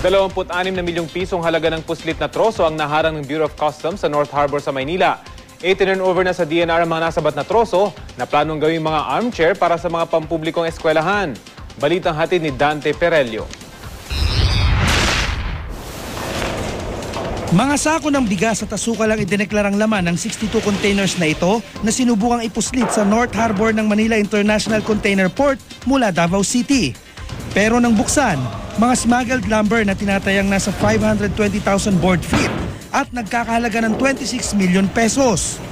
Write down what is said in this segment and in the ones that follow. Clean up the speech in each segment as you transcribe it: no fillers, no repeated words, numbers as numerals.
26 na milyong pisong halaga ng puslit na troso ang naharang ng Bureau of Customs sa North Harbor sa Maynila. Itinurn over na sa DNR ang mga nasabat na troso na planong gawing mga armchair para sa mga pampublikong eskwelahan. Balitang hatid ni Dante Perello. Mga sako ng bigas at asukal ang idineklarang laman ng 62 containers na ito na sinubukang ipuslit sa North Harbor ng Manila International Container Port mula Davao City. Pero nang buksan, mga smuggled lumber na tinatayang nasa 520,000 board feet at nagkakahalaga ng 26 million pesos.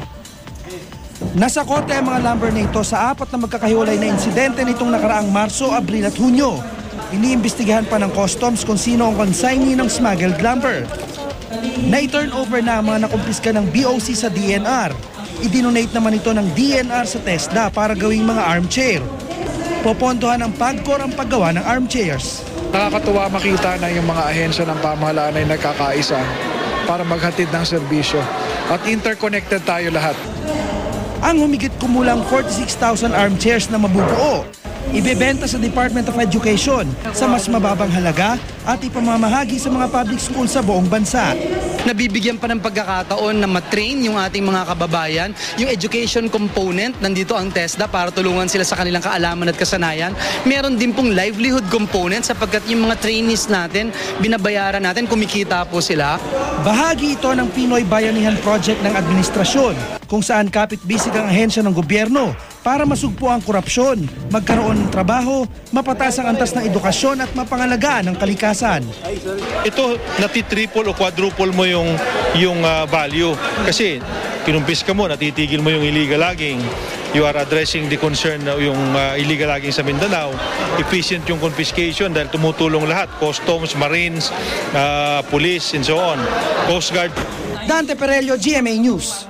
Nasa kote ang mga lumber na ito sa 4 na magkakahiwalay na insidente nitong nakaraang Marso, Abril at Hunyo. Iniimbestigahan pa ng customs kung sino ang consignee ng smuggled lumber. Na-turn over na ang mga nakumpiska ng BOC sa DNR. I-donate naman ito ng DNR sa TESDA para gawing mga armchair. Popondohan ng PAGCOR ang paggawa ng armchairs. Nakakatuwa makita na yung mga ahensya ng pamahalaan ay nagkakaisa para maghatid ng serbisyo. At interconnected tayo lahat. Ang humigit kumulang 46,000 armchairs na mabubuo, ibebenta sa Department of Education sa mas mababang halaga at ipamamahagi sa mga public schools sa buong bansa. Nabibigyan pa ng pagkakataon na matrain yung ating mga kababayan. Yung education component, nandito ang TESDA para tulungan sila sa kanilang kaalaman at kasanayan. Meron din pong livelihood component sapagkat yung mga trainees natin, binabayaran natin, kumikita po sila. Bahagi ito ng Pinoy Bayanihan Project ng administrasyon kung saan kapit-bisig ang ahensya ng gobyerno para masugpo ang korupsyon, magkaroon ng trabaho, mapataas ang antas ng edukasyon at mapangalagaan ng kalikasan. Ito nati-triple o quadruple mo yung value kasi kinumpiska mo, natitigil mo yung illegal logging. You are addressing the concern na yung illegal logging sa Mindanao. Efficient yung confiscation dahil tumutulong lahat, customs, marines, police and so on, Coast Guard. Dante Perello, GMA News.